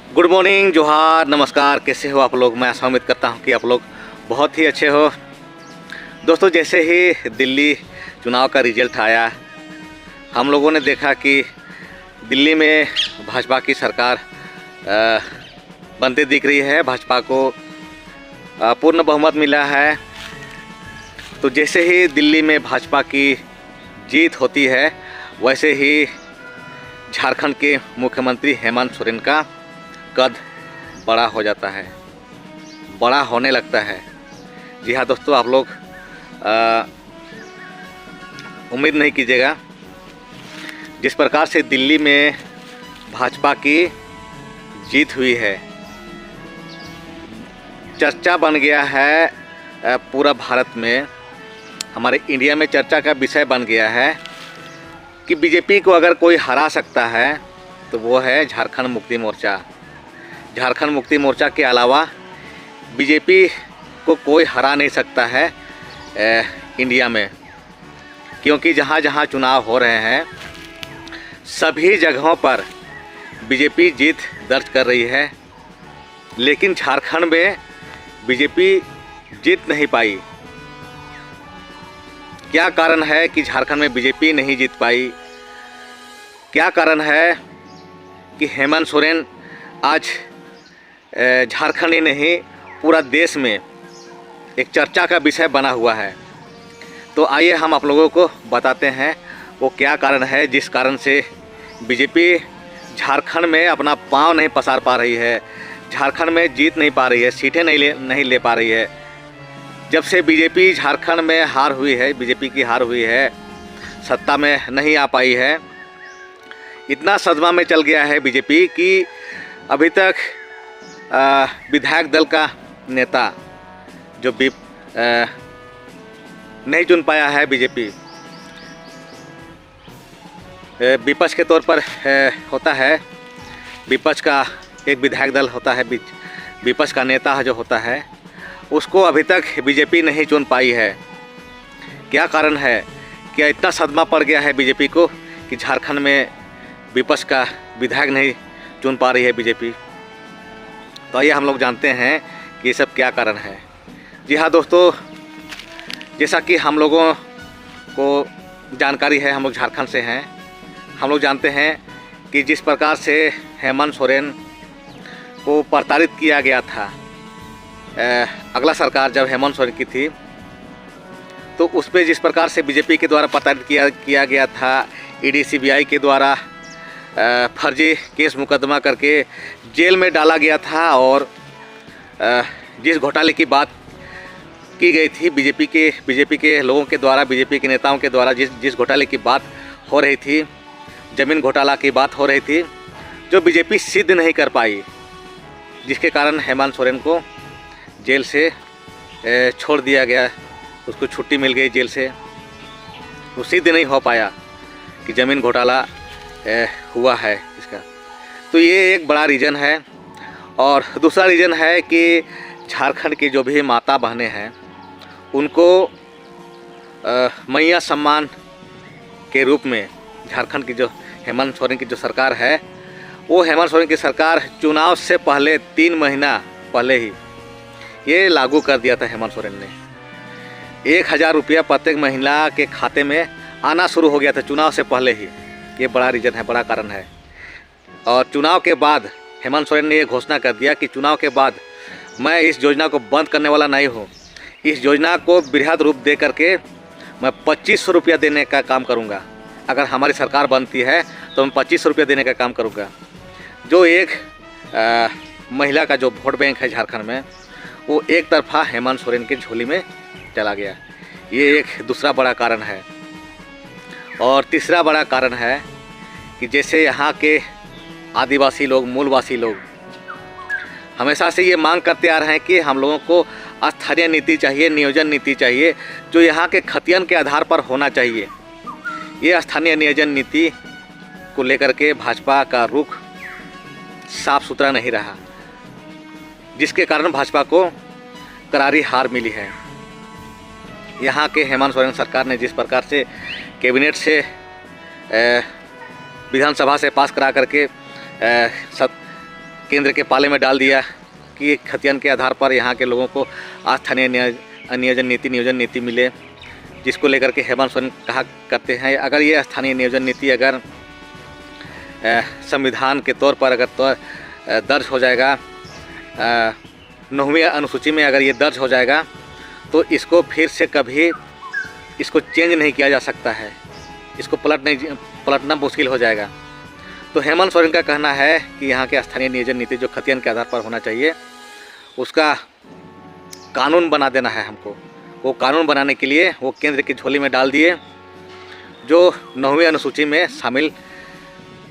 Good morning, जोहार, नमस्कार। कैसे हो आप लोग? मैं ऐसा उम्मीद करता हूं कि आप लोग बहुत ही अच्छे हो। दोस्तों, जैसे ही दिल्ली चुनाव का रिजल्ट आया, हम लोगों ने देखा कि दिल्ली में भाजपा की सरकार बनते दिख रही है। भाजपा को पूर्ण बहुमत मिला है। तो जैसे ही दिल्ली में भाजपा की जीत होती है, वैसे ही झारखंड के मुख्यमंत्री हेमंत सोरेन का कद बड़ा हो जाता है, बड़ा होने लगता है। जी हाँ दोस्तों, आप लोग उम्मीद नहीं कीजिएगा। जिस प्रकार से दिल्ली में भाजपा की जीत हुई है, चर्चा बन गया है पूरा भारत में, हमारे इंडिया में चर्चा का विषय बन गया है कि बीजेपी को अगर कोई हरा सकता है तो वो है झारखंड मुक्ति मोर्चा। झारखंड मुक्ति मोर्चा के अलावा बीजेपी को कोई हरा नहीं सकता है इंडिया में, क्योंकि जहाँ जहाँ चुनाव हो रहे हैं सभी जगहों पर बीजेपी जीत दर्ज कर रही है। लेकिन झारखंड में बीजेपी जीत नहीं पाई। क्या कारण है कि झारखंड में बीजेपी नहीं जीत पाई? क्या कारण है कि हेमंत सोरेन आज झारखंड ही नहीं पूरा देश में एक चर्चा का विषय बना हुआ है? तो आइए हम आप लोगों को बताते हैं वो क्या कारण है जिस कारण से बीजेपी झारखंड में अपना पांव नहीं पसार पा रही है, झारखंड में जीत नहीं पा रही है, सीटें नहीं ले पा रही है। जब से बीजेपी झारखंड में हार हुई है, बीजेपी की हार हुई है, सत्ता में नहीं आ पाई है, इतना सदमा में चल गया है बीजेपी कि अभी तक विधायक दल का नेता जो नहीं चुन पाया है बीजेपी। विपक्ष के तौर पर होता है, विपक्ष का एक विधायक दल होता है, विपक्ष का नेता जो होता है, उसको अभी तक बीजेपी नहीं चुन पाई है। क्या कारण है? क्या इतना सदमा पड़ गया है बीजेपी को कि झारखंड में विपक्ष का विधायक नहीं चुन पा रही है बीजेपी? तो आइए हम लोग जानते हैं कि ये सब क्या कारण है। जी हाँ दोस्तों, जैसा कि हम लोगों को जानकारी है, हम लोग झारखंड से हैं, हम लोग जानते हैं कि जिस प्रकार से हेमंत सोरेन को प्रताड़ित किया गया था, अगला सरकार जब हेमंत सोरेन की थी तो उस पर जिस प्रकार से बीजेपी के द्वारा प्रताड़ित किया गया था, ईडी सीबीआई के द्वारा फर्जी केस मुकदमा करके जेल में डाला गया था, और जिस घोटाले की बात की गई थी बीजेपी के लोगों के द्वारा, बीजेपी के नेताओं के द्वारा जिस घोटाले की बात हो रही थी, ज़मीन घोटाला की बात हो रही थी, जो बीजेपी सिद्ध नहीं कर पाई, जिसके कारण हेमंत सोरेन को जेल से छोड़ दिया गया, उसको छुट्टी मिल गई जेल से। वो सिद्ध नहीं हो पाया कि ज़मीन घोटाला हुआ है इसका। तो ये एक बड़ा रीज़न है। और दूसरा रीज़न है कि झारखंड की जो भी माता बहनें हैं उनको मैया सम्मान के रूप में झारखंड की जो हेमंत सोरेन की जो सरकार है, वो हेमंत सोरेन की सरकार चुनाव से पहले 3 महीना पहले ही ये लागू कर दिया था। हेमंत सोरेन ने 1000 रुपया प्रत्येक महिला के खाते में आना शुरू हो गया था चुनाव से पहले ही। ये बड़ा रीज़न है, बड़ा कारण है। और चुनाव के बाद हेमंत सोरेन ने ये घोषणा कर दिया कि चुनाव के बाद मैं इस योजना को बंद करने वाला नहीं हूँ। इस योजना को बृहद रूप दे करके मैं 2500 रुपया देने का काम करूँगा। अगर हमारी सरकार बनती है तो मैं 2500 रुपया देने का काम करूँगा। जो एक महिला का जो वोट बैंक है झारखंड में, वो एक तरफा हेमंत सोरेन के झोली में चला गया। ये एक दूसरा बड़ा कारण है। और तीसरा बड़ा कारण है कि जैसे यहाँ के आदिवासी लोग, मूलवासी लोग हमेशा से ये मांग करते आ रहे हैं कि हम लोगों को स्थानीय नीति चाहिए, नियोजन नीति चाहिए, जो यहाँ के खतियन के आधार पर होना चाहिए। ये स्थानीय नियोजन नीति को लेकर के भाजपा का रुख साफ सुथरा नहीं रहा, जिसके कारण भाजपा को करारी हार मिली है। यहाँ के हेमंत सोरेन सरकार ने जिस प्रकार से कैबिनेट से विधानसभा से पास करा करके केंद्र के पाले में डाल दिया कि खतियान के आधार पर यहाँ के लोगों को स्थानीय नियोजन नीति मिले, जिसको लेकर के हेमंत सोरेन कहा करते हैं अगर ये स्थानीय नियोजन नीति अगर संविधान के तौर पर अगर दर्ज हो जाएगा, 9वीं अनुसूची में अगर ये दर्ज हो जाएगा तो इसको फिर से कभी इसको चेंज नहीं किया जा सकता है, इसको पलटना मुश्किल हो जाएगा। तो हेमंत सोरेन का कहना है कि यहाँ के स्थानीय नियोजन नीति जो खतियान के आधार पर होना चाहिए उसका कानून बना देना है हमको। वो कानून बनाने के लिए वो केंद्र की झोली में डाल दिए, जो 9वीं अनुसूची में शामिल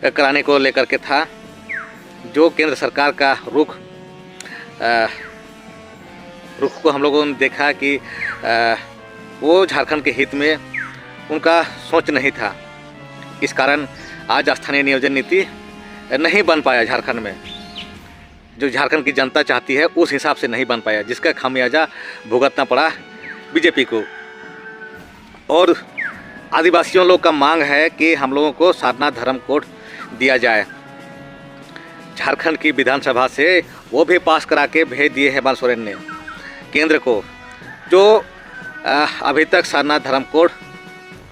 कराने को लेकर के था। जो केंद्र सरकार का रुख को हम लोगों ने देखा कि वो झारखंड के हित में उनका सोच नहीं था, इस कारण आज स्थानीय नियोजन नीति नहीं बन पाया झारखंड में। जो झारखंड की जनता चाहती है उस हिसाब से नहीं बन पाया, जिसका खामियाजा भुगतना पड़ा बीजेपी को। और आदिवासियों लोग का मांग है कि हम लोगों को सारनाथ धर्म कोड दिया जाए। झारखंड की विधानसभा से वो भी पास करा के भेज दिए हेमंत सोरेन ने केंद्र को। जो अभी तक सारनाथ धर्म कोड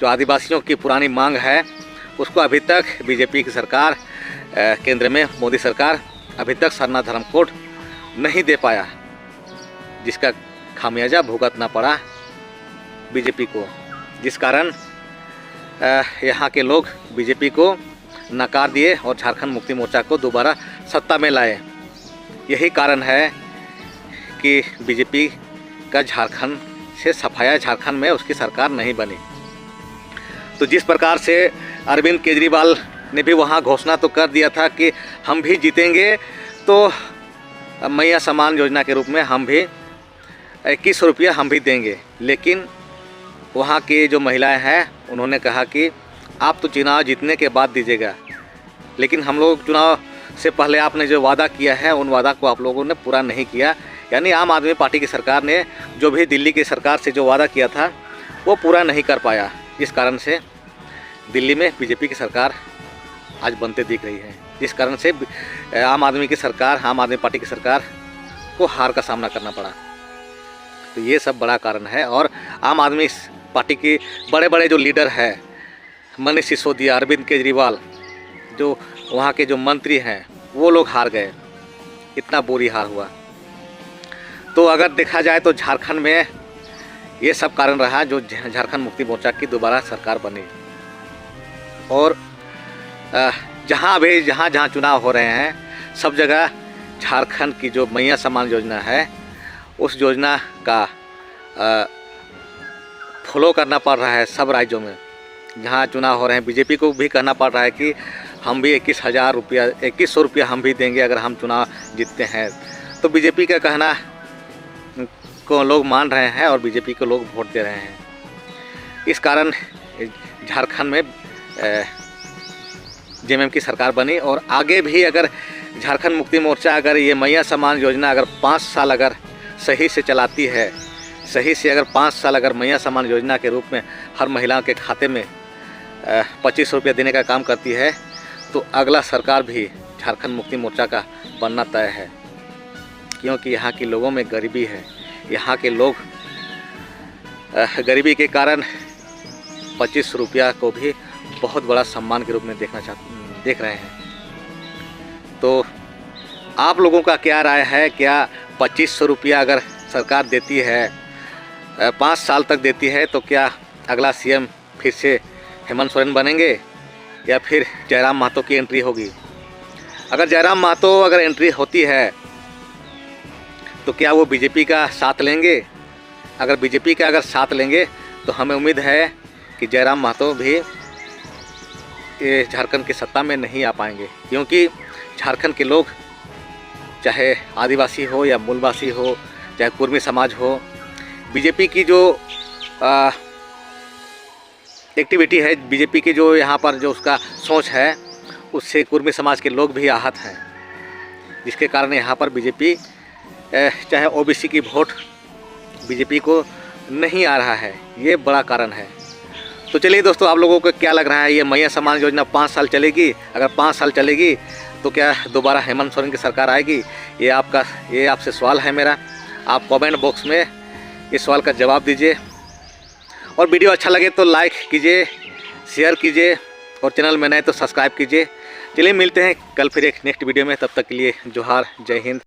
जो आदिवासियों की पुरानी मांग है उसको अभी तक बीजेपी की सरकार, केंद्र में मोदी सरकार अभी तक सारनाथ धर्म कोड नहीं दे पाया, जिसका खामियाजा भुगतना पड़ा बीजेपी को, जिस कारण यहाँ के लोग बीजेपी को नकार दिए और झारखंड मुक्ति मोर्चा को दोबारा सत्ता में लाए। यही कारण है कि बीजेपी का झारखंड से सफाया झारखंड में उसकी सरकार नहीं बनी। तो जिस प्रकार से अरविंद केजरीवाल ने भी वहाँ घोषणा तो कर दिया था कि हम भी जीतेंगे तो मैया सम्मान योजना के रूप में हम भी 21 रुपया हम भी देंगे, लेकिन वहाँ की जो महिलाएं हैं उन्होंने कहा कि आप तो चुनाव जीतने के बाद दीजिएगा, लेकिन हम लोग चुनाव से पहले आपने जो वादा किया है उन वादा को आप लोगों ने पूरा नहीं किया। यानी आम आदमी पार्टी की सरकार ने जो भी दिल्ली की सरकार से जो वादा किया था वो पूरा नहीं कर पाया, जिस कारण से दिल्ली में बीजेपी की सरकार आज बनते दिख रही है, जिस कारण से आम आदमी की सरकार, आम आदमी पार्टी की सरकार को हार का सामना करना पड़ा। तो ये सब बड़ा कारण है। और आम आदमी पार्टी के बड़े बड़े जो लीडर हैं, मनीष सिसोदिया, अरविंद केजरीवाल, जो वहाँ के जो मंत्री हैं वो लोग हार गए, इतना बुरी हार हुआ। तो अगर देखा जाए तो झारखंड में ये सब कारण रहा जो झारखंड मुक्ति मोर्चा की दोबारा सरकार बनी। और जहाँ चुनाव हो रहे हैं सब जगह झारखंड की जो मैया सम्मान योजना है उस योजना का फॉलो करना पड़ रहा है सब राज्यों में। जहाँ चुनाव हो रहे हैं बीजेपी को भी कहना पड़ रहा है कि हम भी 2100 रुपया हम भी देंगे अगर हम चुनाव जीतते हैं। तो बीजेपी का कहना को लोग मान रहे हैं और बीजेपी को लोग वोट दे रहे हैं। इस कारण झारखंड में जेएमएम की सरकार बनी। और आगे भी अगर झारखंड मुक्ति मोर्चा अगर ये मैया सम्मान योजना अगर 5 साल अगर सही से चलाती है, सही से अगर 5 साल अगर मैया सम्मान योजना के रूप में हर महिला के खाते में 25 रुपया देने का काम करती है, तो अगला सरकार भी झारखंड मुक्ति मोर्चा का बनना तय है। क्योंकि यहाँ के लोगों में गरीबी है, यहाँ के लोग गरीबी के कारण 25 रुपया को भी बहुत बड़ा सम्मान के रूप में देख रहे हैं। तो आप लोगों का क्या राय है? क्या 2500 रुपया अगर सरकार देती है, 5 साल तक देती है, तो क्या अगला सीएम फिर से हेमंत सोरेन बनेंगे या फिर जयराम महतो की एंट्री होगी? अगर जयराम महतो अगर एंट्री होती है तो क्या वो बीजेपी का साथ लेंगे? अगर बीजेपी का अगर साथ लेंगे तो हमें उम्मीद है कि जयराम महतो भी झारखंड की सत्ता में नहीं आ पाएंगे। क्योंकि झारखंड के लोग, चाहे आदिवासी हो या मूलवासी हो, चाहे कुर्मी समाज हो, बीजेपी की जो एक्टिविटी है, बीजेपी की जो यहाँ पर जो उसका सोच है, उससे कुर्मी समाज के लोग भी आहत हैं, जिसके कारण यहाँ पर बीजेपी चाहे ओबीसी की वोट बीजेपी को नहीं आ रहा है। ये बड़ा कारण है। तो चलिए दोस्तों, आप लोगों को क्या लग रहा है, ये मैया सम्मान योजना 5 साल चलेगी? अगर 5 साल चलेगी तो क्या दोबारा हेमंत सोरेन की सरकार आएगी? ये आपसे सवाल है मेरा। आप कमेंट बॉक्स में इस सवाल का जवाब दीजिए। और वीडियो अच्छा लगे तो लाइक कीजिए, शेयर कीजिए और चैनल में नए तो सब्सक्राइब कीजिए। चलिए मिलते हैं कल फिर एक नेक्स्ट वीडियो में। तब तक के लिए जोहार, जय हिंद।